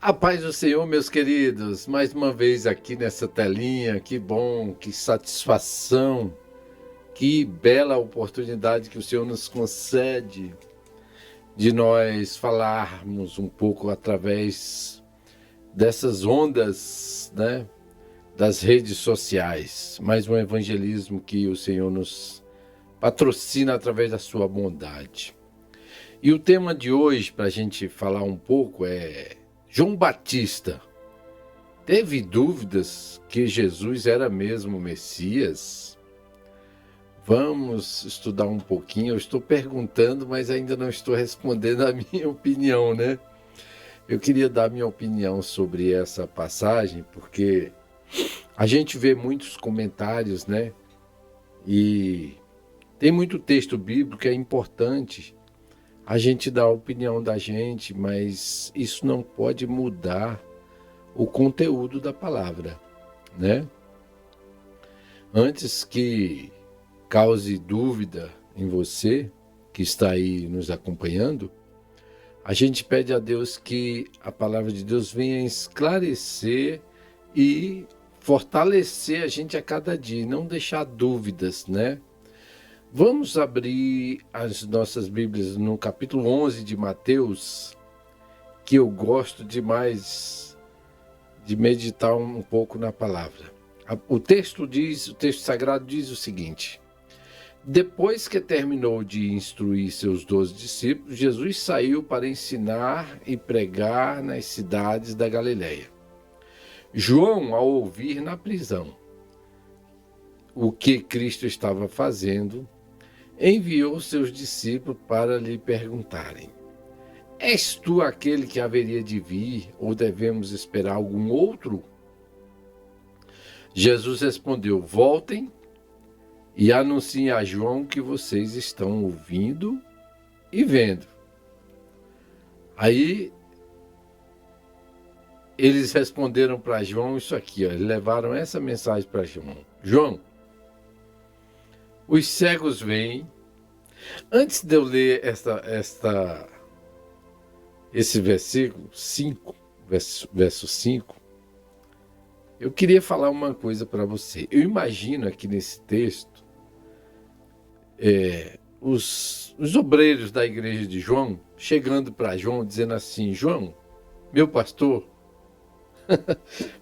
A paz do Senhor, meus queridos, mais uma vez aqui nessa telinha, que bom, que satisfação, que bela oportunidade que o Senhor nos concede de nós falarmos um pouco através dessas ondas, né, das redes sociais. Mais um evangelismo que o Senhor nos patrocina através da sua bondade. E o tema de hoje, para a gente falar um pouco, é João Batista teve dúvidas que Jesus era mesmo o Messias? Vamos estudar um pouquinho. Eu estou perguntando, mas ainda não estou respondendo a minha opinião, né? Eu queria dar minha opinião sobre essa passagem, porque a gente vê muitos comentários, né? E tem muito texto bíblico, é importante a gente dar a opinião da gente, mas isso não pode mudar o conteúdo da palavra, né? Antes que cause dúvida em você, que está aí nos acompanhando, a gente pede a Deus que a palavra de Deus venha esclarecer e fortalecer a gente a cada dia, e não deixar dúvidas, né? Vamos abrir as nossas Bíblias no capítulo 11 de Mateus, que eu gosto demais de meditar um pouco na palavra. O texto sagrado diz o seguinte: depois que terminou de instruir seus 12 discípulos, Jesus saiu para ensinar e pregar nas cidades da Galileia. João, ao ouvir na prisão o que Cristo estava fazendo, enviou seus discípulos para lhe perguntarem: és tu aquele que haveria de vir, ou devemos esperar algum outro? Jesus respondeu: voltem e anunciem a João que vocês estão ouvindo e vendo. Aí eles responderam para João isso aqui, eles levaram essa mensagem para João. João, os cegos veem. Antes de eu ler esse versículo 5, verso 5, eu queria falar uma coisa para você. Eu imagino aqui nesse texto os obreiros da igreja de João chegando para João dizendo assim: João, meu pastor,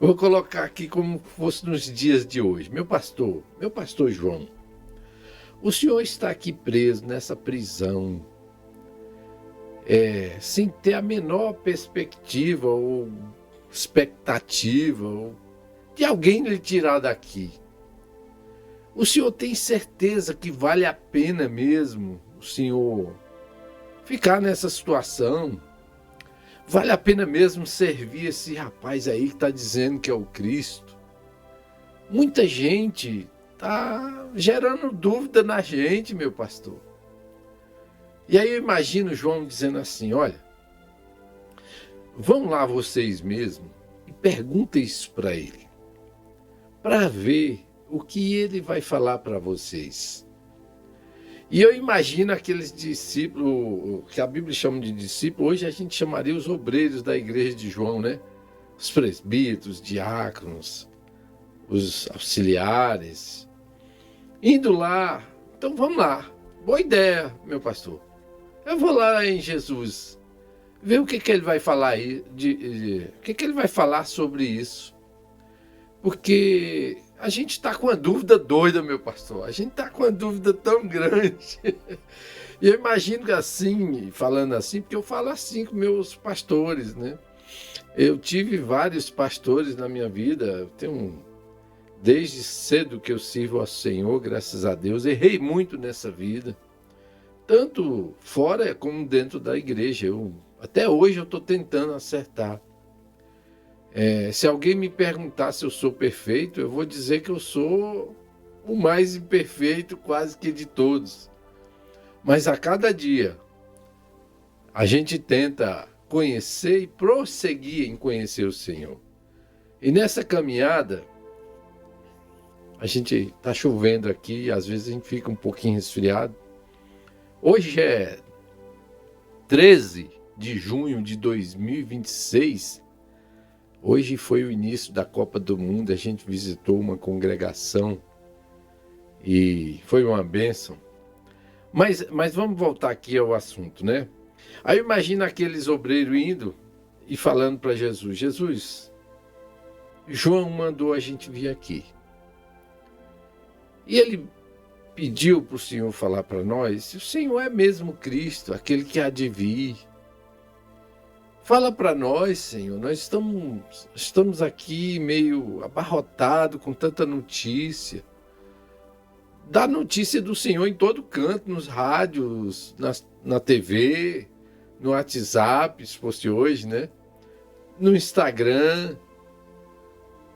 vou colocar aqui como fosse nos dias de hoje, meu pastor João, o senhor está aqui preso nessa prisão, sem ter a menor perspectiva ou expectativa de alguém lhe tirar daqui. O senhor tem certeza que vale a pena mesmo o senhor ficar nessa situação? Vale a pena mesmo servir esse rapaz aí que está dizendo que é o Cristo? Muita gente está gerando dúvida na gente, meu pastor. E aí eu imagino João dizendo assim: olha, vão lá vocês mesmos e perguntem isso para ele, para ver o que ele vai falar para vocês. E eu imagino aqueles discípulos, que a Bíblia chama de discípulos, hoje a gente chamaria os obreiros da igreja de João, né? Os presbíteros, diáconos, os auxiliares, indo lá. Então vamos lá, boa ideia, meu pastor. Eu vou lá em Jesus, ver o que ele vai falar aí, o que ele vai falar sobre isso. Porque a gente está com uma dúvida doida, meu pastor. A gente está com uma dúvida tão grande. E eu imagino que assim, falando assim, porque eu falo assim com meus pastores, né? Eu tive vários pastores na minha vida. Eu tenho, desde cedo que eu sirvo ao Senhor, graças a Deus. Errei muito nessa vida, tanto fora como dentro da igreja. Até hoje eu estou tentando acertar. Se alguém me perguntar se eu sou perfeito, eu vou dizer que eu sou o mais imperfeito quase que de todos. Mas a cada dia a gente tenta conhecer e prosseguir em conhecer o Senhor. E nessa caminhada, a gente está chovendo aqui e às vezes a gente fica um pouquinho resfriado. Hoje é 13 de junho de 2026 Hoje foi o início da Copa do Mundo, a gente visitou uma congregação e foi uma bênção. Mas vamos voltar aqui ao assunto, né? Aí imagina aqueles obreiros indo e falando para Jesus: Jesus, João mandou a gente vir aqui. E ele pediu para o Senhor falar para nós se o Senhor é mesmo Cristo, aquele que há de vir. Fala para nós, Senhor, nós estamos aqui meio abarrotados com tanta notícia. Dá notícia do Senhor em todo canto, nos rádios, na TV, no WhatsApp, se fosse hoje, né? No Instagram,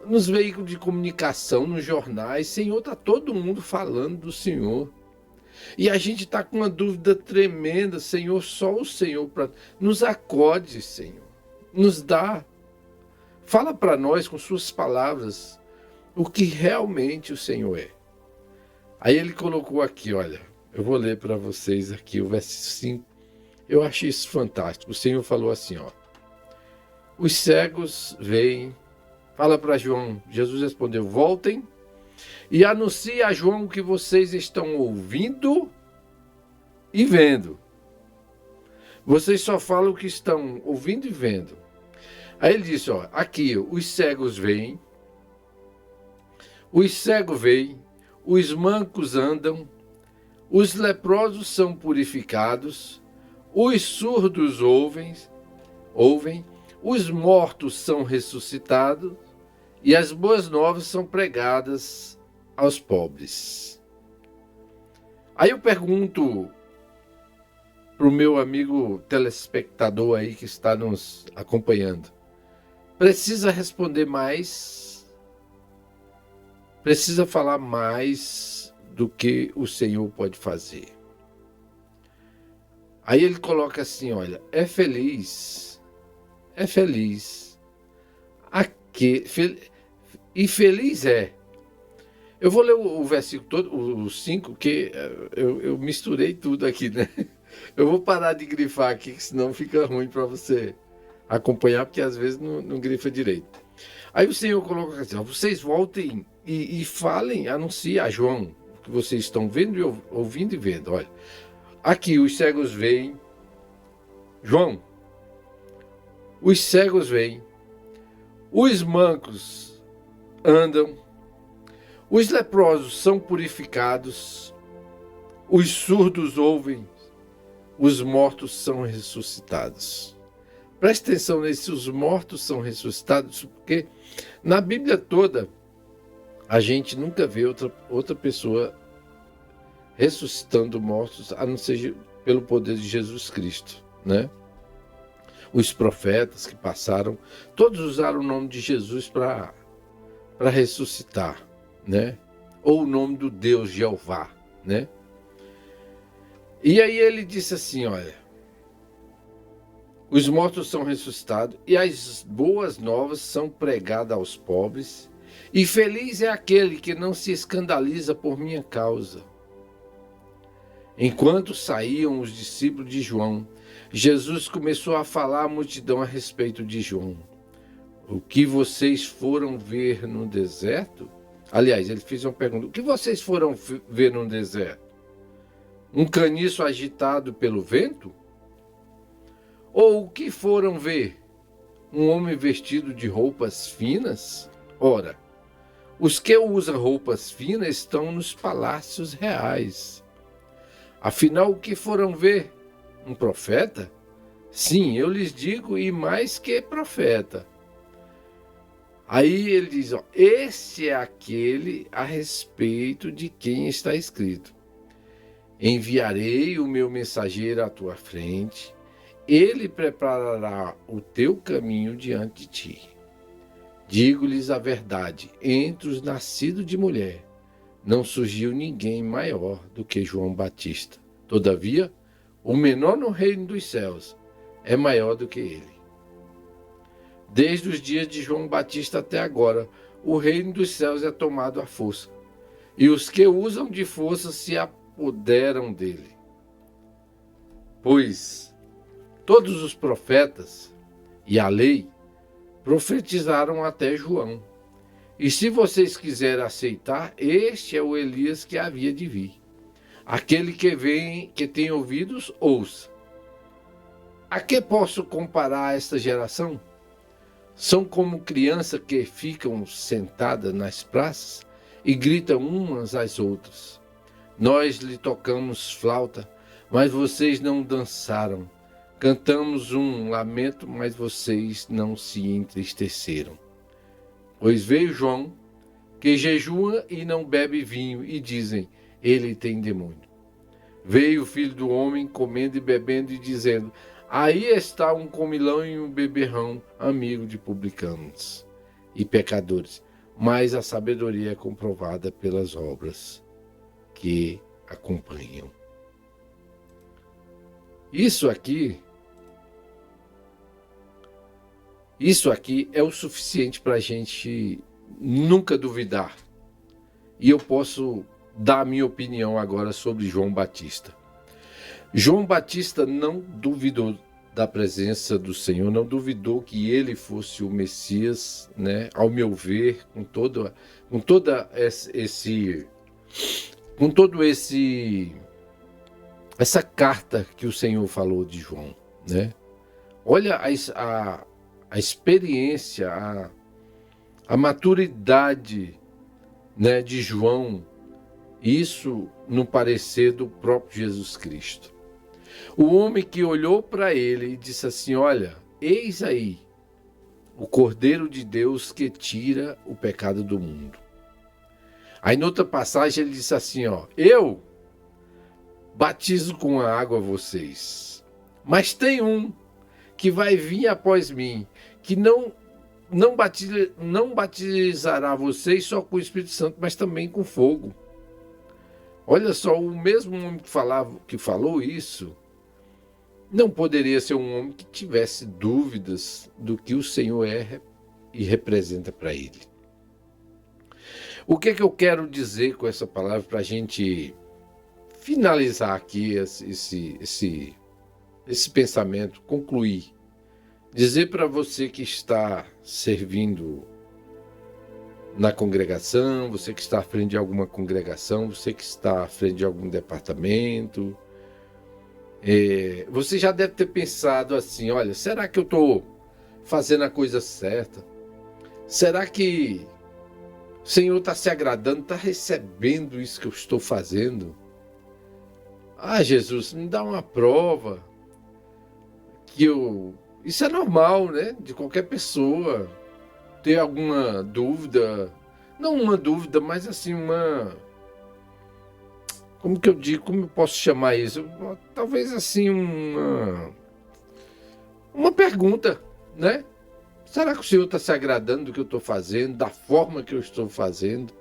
nos veículos de comunicação, nos jornais. Senhor, está todo mundo falando do Senhor. E a gente está com uma dúvida tremenda, Senhor, só o Senhor para nos acode, Senhor. Nos dá. Fala para nós com suas palavras o que realmente o Senhor é. Aí ele colocou aqui, olha, eu vou ler para vocês aqui o verso 5. Eu achei isso fantástico. O Senhor falou assim, ó. Os cegos veem. Fala para João. Jesus respondeu, voltem e anuncie a João que vocês estão ouvindo e vendo. Vocês só falam o que estão ouvindo e vendo. Aí ele disse, ó, aqui, os cegos veem, os mancos andam, os leprosos são purificados, os surdos ouvem, os mortos são ressuscitados e as boas novas são pregadas aos pobres. Aí eu pergunto para o meu amigo telespectador aí que está nos acompanhando, precisa responder mais? Precisa falar mais do que o Senhor pode fazer? Aí ele coloca assim, olha, é feliz, e feliz é. Eu vou ler o versículo todo, o 5, que eu misturei tudo aqui, né? Eu vou parar de grifar aqui, senão fica ruim para você acompanhar, porque às vezes não grifa direito. Aí o Senhor coloca assim, ó, vocês voltem e falem, anunciem a João, que vocês estão vendo e ouvindo e vendo. Olha, aqui os cegos veem, João, os cegos veem, os mancos andam, os leprosos são purificados, os surdos ouvem, os mortos são ressuscitados. Preste atenção nisso, os mortos são ressuscitados, porque na Bíblia toda a gente nunca vê outra pessoa ressuscitando mortos, a não ser pelo poder de Jesus Cristo, né? Os profetas que passaram, todos usaram o nome de Jesus para ressuscitar, né? Ou o nome do Deus Jeová, né? E aí ele disse assim, olha, os mortos são ressuscitados e as boas novas são pregadas aos pobres, e feliz é aquele que não se escandaliza por minha causa. Enquanto saíam os discípulos de João, Jesus começou a falar à multidão a respeito de João. O que vocês foram ver no deserto? Aliás, ele fez uma pergunta. O que vocês foram ver no deserto? Um caniço agitado pelo vento? Ou o que foram ver? Um homem vestido de roupas finas? Ora, os que usam roupas finas estão nos palácios reais. Afinal, o que foram ver? Um profeta? Sim, eu lhes digo, e mais que profeta. Aí ele diz, ó, esse é aquele a respeito de quem está escrito. Enviarei o meu mensageiro à tua frente, ele preparará o teu caminho diante de ti. Digo-lhes a verdade, entre os nascidos de mulher, não surgiu ninguém maior do que João Batista. Todavia, o menor no reino dos céus é maior do que ele. Desde os dias de João Batista até agora, o reino dos céus é tomado à força, e os que usam de força se apoderam dele. Pois todos os profetas e a lei profetizaram até João. E se vocês quiserem aceitar, este é o Elias que havia de vir. Aquele que tem ouvidos, ouça. A que posso comparar esta geração? São como crianças que ficam sentadas nas praças e gritam umas às outras. Nós lhe tocamos flauta, mas vocês não dançaram. Cantamos um lamento, mas vocês não se entristeceram. Pois veio João, que jejua e não bebe vinho, e dizem, ele tem demônio. Veio o Filho do Homem, comendo e bebendo, e dizendo, aí está um comilão e um beberrão, amigo de publicanos e pecadores. Mas a sabedoria é comprovada pelas obras que acompanham. Isso aqui é o suficiente para a gente nunca duvidar. E eu posso dar a minha opinião agora sobre João Batista. João Batista não duvidou da presença do Senhor, não duvidou que ele fosse o Messias, né? Ao meu ver, com todo essa carta que o Senhor falou de João, né? Olha a experiência, a maturidade, né, de João, isso no parecer do próprio Jesus Cristo. O homem que olhou para ele e disse assim, olha, eis aí o Cordeiro de Deus que tira o pecado do mundo. Aí noutra passagem ele disse assim, ó, eu batizo com a água vocês, mas tem um que vai vir após mim, que não batizará vocês só com o Espírito Santo, mas também com fogo. Olha só, o mesmo homem que falou isso, não poderia ser um homem que tivesse dúvidas do que o Senhor é e representa para ele. O que é que eu quero dizer com essa palavra para a gente finalizar aqui esse pensamento, concluir? Dizer para você que está servindo na congregação, você que está à frente de alguma congregação, você que está à frente de algum departamento, você já deve ter pensado assim, olha, será que eu estou fazendo a coisa certa? Será que o Senhor está se agradando, está recebendo isso que eu estou fazendo? Ah, Jesus, me dá uma prova que Isso é normal, né? De qualquer pessoa ter alguma dúvida, não uma dúvida, mas assim como que eu digo, como eu posso chamar isso? Talvez assim uma pergunta, né? Será que o Senhor está se agradando do que eu estou fazendo, da forma que eu estou fazendo?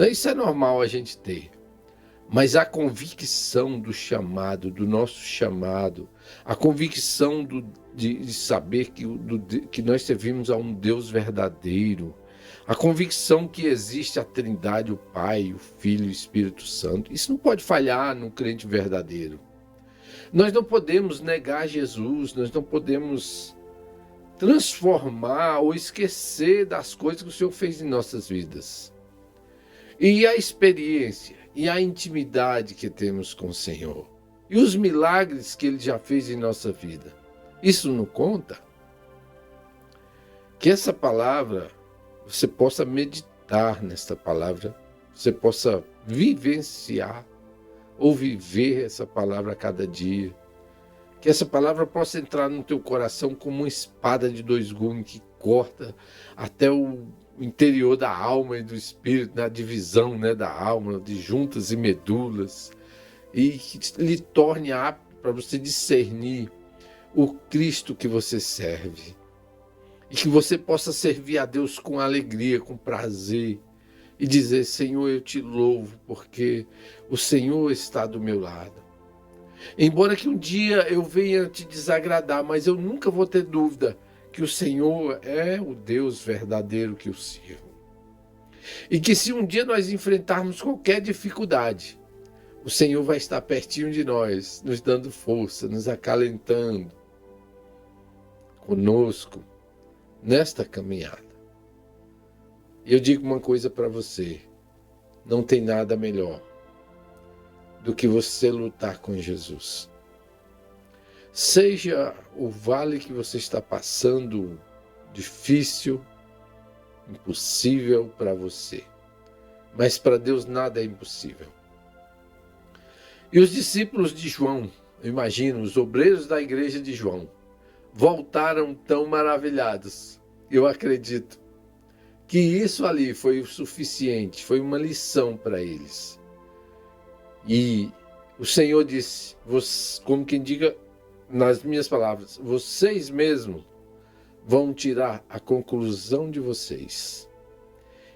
Isso é normal a gente ter. Mas a convicção do chamado, do nosso chamado, a convicção de saber que nós servimos a um Deus verdadeiro, a convicção que existe a Trindade, o Pai, o Filho e o Espírito Santo, isso não pode falhar no crente verdadeiro. Nós não podemos negar Jesus, nós não podemos transformar ou esquecer das coisas que o Senhor fez em nossas vidas. E a experiência e a intimidade que temos com o Senhor. E os milagres que Ele já fez em nossa vida. Isso não conta? Que essa palavra, você possa meditar nesta palavra, você possa vivenciar ou viver essa palavra a cada dia. Que essa palavra possa entrar no teu coração como uma espada de dois gumes que corta até o interior da alma e do espírito, na divisão, né, da alma, de juntas e medulas, e que lhe torne apto para você discernir o Cristo que você serve. E que você possa servir a Deus com alegria, com prazer, e dizer, Senhor, eu te louvo, porque o Senhor está do meu lado. Embora que um dia eu venha te desagradar, mas eu nunca vou ter dúvida que o Senhor é o Deus verdadeiro que eu sirvo. E que se um dia nós enfrentarmos qualquer dificuldade, o Senhor vai estar pertinho de nós, nos dando força, nos acalentando, conosco, nesta caminhada. Eu digo uma coisa para você: não tem nada melhor do que você lutar com Jesus. Seja o vale que você está passando difícil, impossível para você, mas para Deus nada é impossível. E os discípulos de João, eu imagino, os obreiros da igreja de João, voltaram tão maravilhados. Eu acredito que isso ali foi o suficiente, foi uma lição para eles. E o Senhor disse, como quem diga, nas minhas palavras, vocês mesmos vão tirar a conclusão de vocês.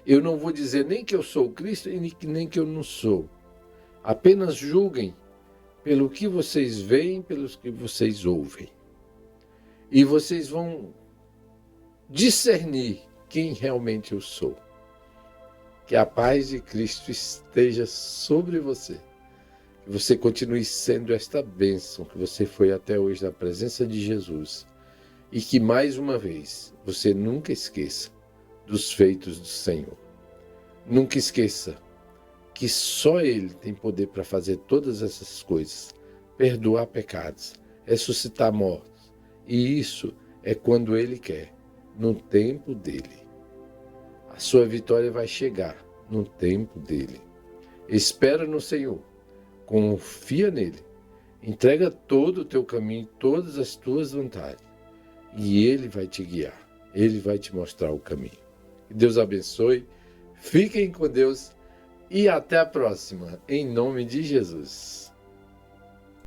Eu não vou dizer nem que eu sou Cristo e nem que eu não sou. Apenas julguem pelo que vocês veem, pelos que vocês ouvem. E vocês vão discernir quem realmente eu sou. Que a paz de Cristo esteja sobre você. Que você continue sendo esta bênção que você foi até hoje na presença de Jesus. E que mais uma vez você nunca esqueça dos feitos do Senhor. Nunca esqueça que só Ele tem poder para fazer todas essas coisas. Perdoar pecados, ressuscitar mortos. E isso é quando Ele quer, no tempo dEle. A sua vitória vai chegar no tempo dEle. Espera no Senhor, confia nele, entrega todo o teu caminho, todas as tuas vontades. E Ele vai te guiar, Ele vai te mostrar o caminho. Que Deus abençoe, fiquem com Deus e até a próxima, em nome de Jesus.